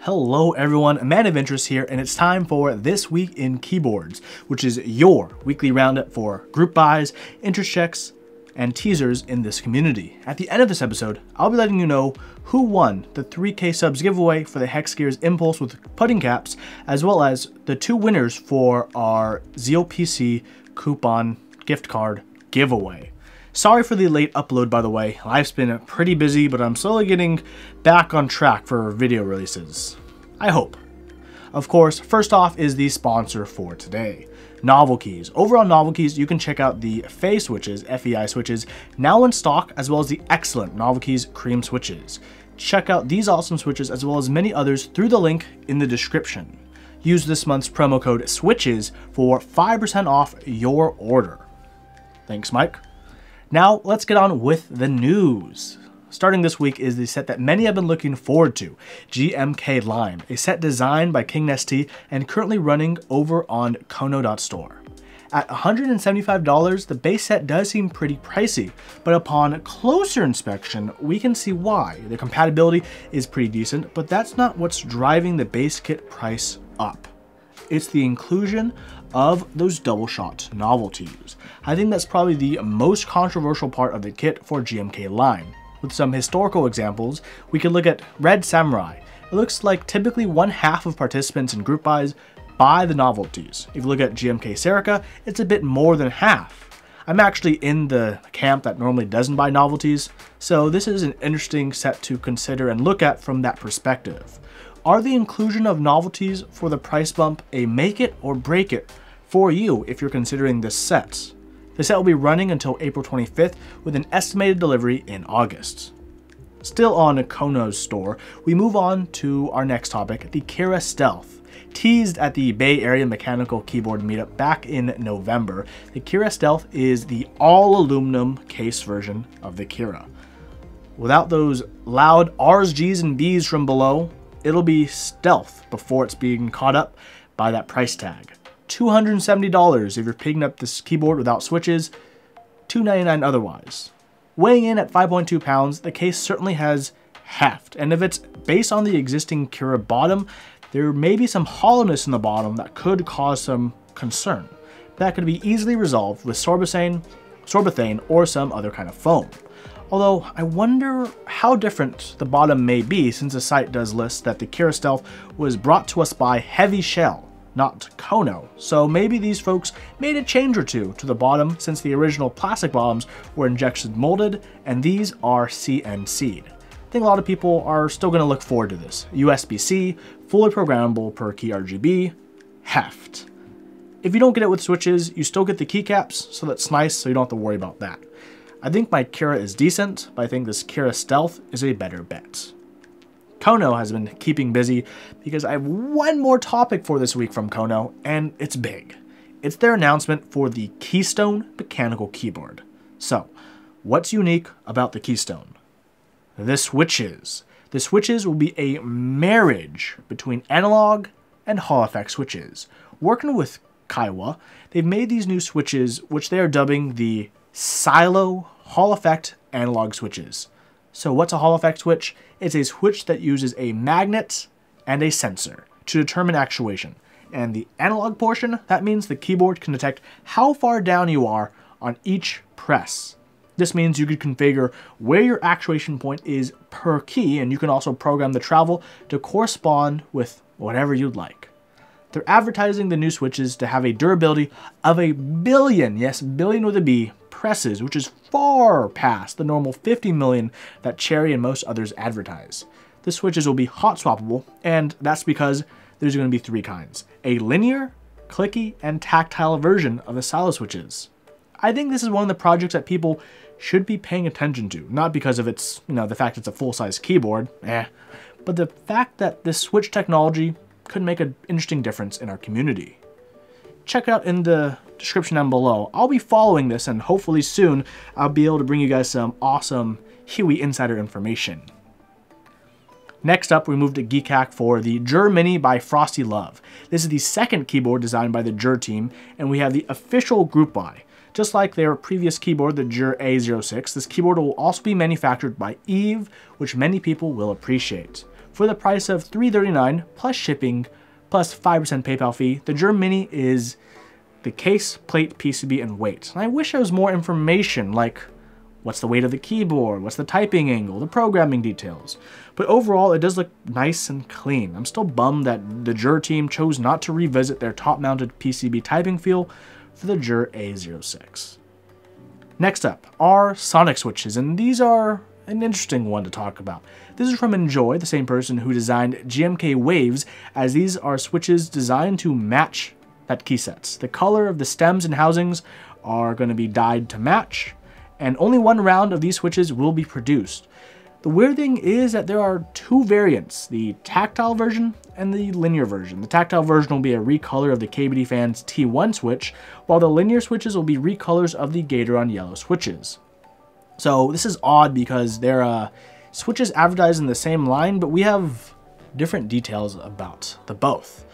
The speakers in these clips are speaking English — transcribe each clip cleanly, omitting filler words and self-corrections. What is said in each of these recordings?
Hello everyone, a man of interest here, and it's time for This Week in Keyboards, which is your weekly roundup for group buys, interest checks, and teasers in this community. At the end of this episode, I'll be letting you know who won the 3K subs giveaway for the Hex Gears Impulse with pudding caps, as well as the two winners for our ZealPC coupon gift card giveaway. Sorry for the late upload, by the way. Life's been pretty busy, but I'm slowly getting back on track for video releases. I hope. Of course, first off is the sponsor for today, Novel Keys. Over on Novel Keys, you can check out the FEI switches, FEI switches, now in stock, as well as the excellent Novel Keys cream switches. Check out these awesome switches as well as many others through the link in the description. Use this month's promo code SWITCHES for 5% off your order. Thanks, Mike. Now, let's get on with the news. Starting this week is the set that many have been looking forward to, GMK Lime, a set designed by King ST and currently running over on Kono.store. At $175, the base set does seem pretty pricey, but upon closer inspection, we can see why. The compatibility is pretty decent, but that's not what's driving the base kit price up. It's the inclusion of those double shot novelties. I think that's probably the most controversial part of the kit for GMK Lime. With some historical examples, we could look at Red Samurai. It looks like typically one half of participants in group buys buy the novelties. If you look at GMK Serica, it's a bit more than half. I'm actually in the camp that normally doesn't buy novelties, so this is an interesting set to consider and look at from that perspective. Are the inclusion of novelties for the price bump a make it or break it for you if you're considering this set? The set will be running until April 25th with an estimated delivery in August. Still on Kono's store, we move on to our next topic, the Kira Stealth. Teased at the Bay Area Mechanical Keyboard Meetup back in November, the Kira Stealth is the all-aluminum case version of the Kira. Without those loud R's, G's, and B's from below, it'll be stealth before it's being caught up by that price tag. $270 if you're picking up this keyboard without switches, $299 otherwise. Weighing in at 5.2 pounds, the case certainly has heft, and if it's based on the existing Kira bottom, there may be some hollowness in the bottom that could cause some concern. That could be easily resolved with sorbethane, or some other kind of foam. Although, I wonder how different the bottom may be since the site does list that the Kira Stealth was brought to us by Heavy Shell, not Kono. So maybe these folks made a change or two to the bottom since the original plastic bottoms were injection molded and these are CNC'd. I think a lot of people are still going to look forward to this. USB-C, fully programmable per key RGB, heft. If you don't get it with switches, you still get the keycaps, so that's nice, so you don't have to worry about that. I think my Kira is decent, but I think this Kira Stealth is a better bet. Kono has been keeping busy because I have one more topic for this week from Kono, and it's big. It's their announcement for the Keystone mechanical keyboard. So, what's unique about the Keystone? The switches. The switches will be a marriage between analog and Hall effect switches. Working with Kaiwa, they've made these new switches, which they are dubbing the Silo Hall effect analog switches. So what's a Hall effect switch? It's a switch that uses a magnet and a sensor to determine actuation. And the analog portion, that means the keyboard can detect how far down you are on each press. This means you could configure where your actuation point is per key, and you can also program the travel to correspond with whatever you'd like. They're advertising the new switches to have a durability of 1 billion, yes, billion with a B, presses, which is far past the normal 50 million that Cherry and most others advertise. The switches will be hot swappable, and that's because there's going to be 3 kinds: a linear, clicky, and tactile version of the Silo switches. I think this is one of the projects that people should be paying attention to, not because of its, the fact it's a full-size keyboard, but the fact that this switch technology could make an interesting difference in our community. Check it out in the description down below. I'll be following this, and hopefully soon I'll be able to bring you guys some awesome Huey insider information. Next up, we move to Geek Hack for the Jur Mini by Frosty Love. This is the second keyboard designed by the Jur team, and we have the official group buy. Just like their previous keyboard, the Jur A06, this keyboard will also be manufactured by Eve, which many people will appreciate. For the price of $339 plus shipping plus 5% PayPal fee, the Germ Mini is the case, plate, PCB, and weight. And I wish there was more information, like what's the weight of the keyboard, what's the typing angle, the programming details. But overall, it does look nice and clean. I'm still bummed that the Jur team chose not to revisit their top-mounted PCB typing feel for the Jur A06. Next up are Sonic switches, and these are an interesting one to talk about. This is from Enjoy, the same person who designed GMK Waves, as these are switches designed to match that key sets. The color of the stems and housings are going to be dyed to match, and only one round of these switches will be produced. The weird thing is that there are two variants, the tactile version and the linear version. The tactile version will be a recolor of the KBD Fans T1 switch, while the linear switches will be recolors of the Gateron yellow switches. So this is odd because they're switches advertised in the same line, but we have different details about the both.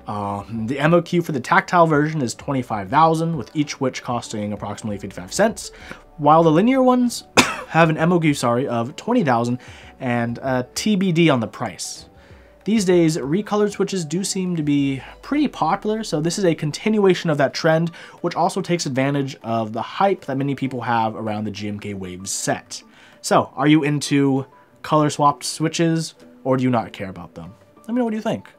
The MOQ for the tactile version is $25,000, with each switch costing approximately 55 cents, while the linear ones have an MOQ, of $20,000 and TBD on the price. These days, recolored switches do seem to be pretty popular, so this is a continuation of that trend, which also takes advantage of the hype that many people have around the GMK Waves set. So, are you into color swapped switches, or do you not care about them? Let me know what you think.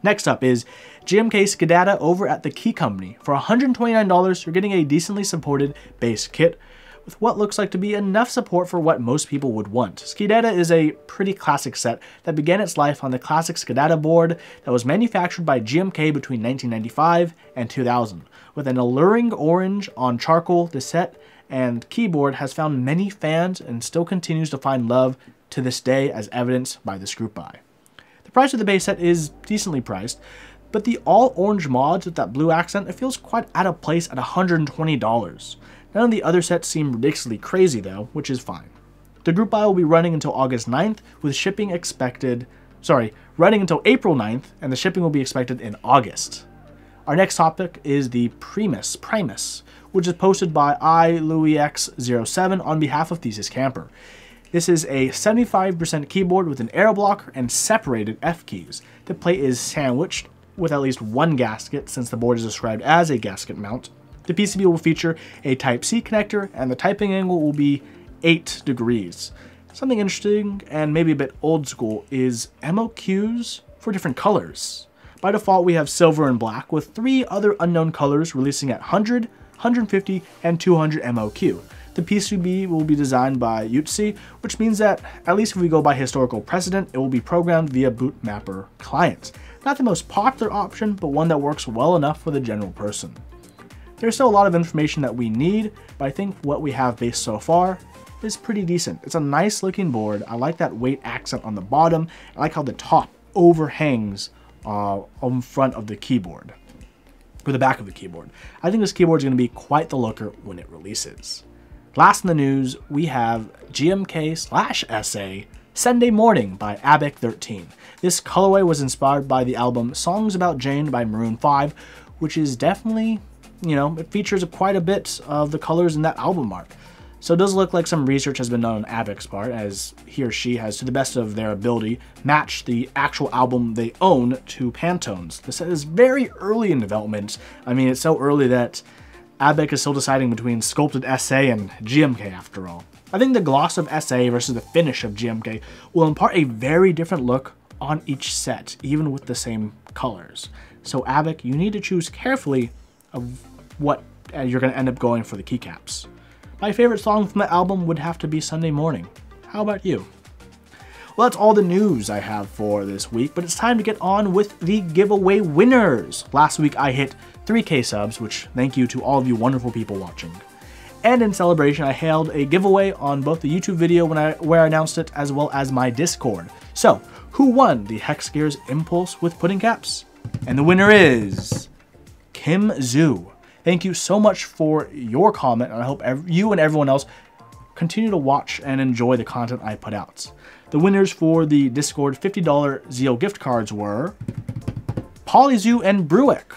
Next up is GMK Skiidata over at the Key Company. For $129, you're getting a decently supported base kit with what looks like to be enough support for what most people would want. Skiidata is a pretty classic set that began its life on the classic Skiidata board that was manufactured by GMK between 1995 and 2000. With an alluring orange on charcoal, the set and keyboard has found many fans and still continues to find love to this day, as evidenced by this group buy. The price of the base set is decently priced, but the all-orange mods with that blue accent, it feels quite out of place at $120. None of the other sets seem ridiculously crazy though, which is fine. The group buy will be running until August 9th, with shipping running until April 9th, and the shipping will be expected in August. Our next topic is the Primus, which is posted by iLouisX07 on behalf of Thesis Camper. This is a 75% keyboard with an arrow blocker and separated F keys. The plate is sandwiched with at least one gasket, since the board is described as a gasket mount. The PCB will feature a Type-C connector, and the typing angle will be 8 degrees. Something interesting, and maybe a bit old school, is MOQs for different colors. By default, we have silver and black, with 3 other unknown colors releasing at 100, 150, and 200 MOQ. The PCB will be designed by Utsi, which means that, at least if we go by historical precedent, it will be programmed via bootmapper clients. Not the most popular option, but one that works well enough for the general person. There's still a lot of information that we need, but I think what we have based so far is pretty decent. It's a nice looking board. I like that weight accent on the bottom. I like how the top overhangs on front of the keyboard, or the back of the keyboard. I think this keyboard is going to be quite the looker when it releases. Last in the news, we have GMK/SA Sunday Morning by Abic13. This colorway was inspired by the album Songs About Jane by Maroon 5, which is definitely, it features quite a bit of the colors in that album art. So it does look like some research has been done on Abic's part, as he or she has, to the best of their ability, matched the actual album they own to Pantone's. This is very early in development. I mean, it's so early that Abic is still deciding between sculpted SA and GMK after all. I think the gloss of SA versus the finish of GMK will impart a very different look on each set, even with the same colors. So Abic, you need to choose carefully of what you're going to end up going for the keycaps. My favorite song from the album would have to be Sunday Morning. How about you? Well, that's all the news I have for this week, but it's time to get on with the giveaway winners. Last week I hit 3K subs, which thank you to all of you wonderful people watching. And in celebration, I held a giveaway on both the YouTube video where I announced it, as well as my Discord. So, who won the Hex Gears Impulse with pudding caps? And the winner is Kim Zhu. Thank you so much for your comment, and I hope you and everyone else continue to watch and enjoy the content I put out. The winners for the Discord $50 Zeal gift cards were Polyzoo and Bruick.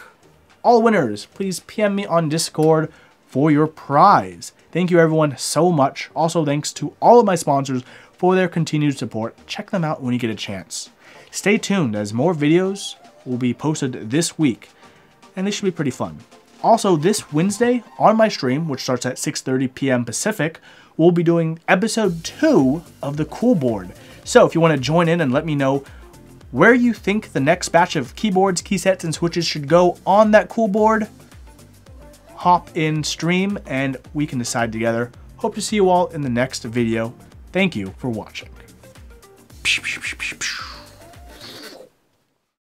All winners, please PM me on Discord for your prize. Thank you everyone so much. Also, thanks to all of my sponsors for their continued support. Check them out when you get a chance. Stay tuned as more videos will be posted this week, and they should be pretty fun. Also, this Wednesday on my stream, which starts at 6:30 p.m. Pacific, we'll be doing episode 2 of the Cool Board. So if you want to join in and let me know where you think the next batch of keyboards, keysets, and switches should go on that Cool Board, hop in stream and we can decide together. Hope to see you all in the next video. Thank you for watching.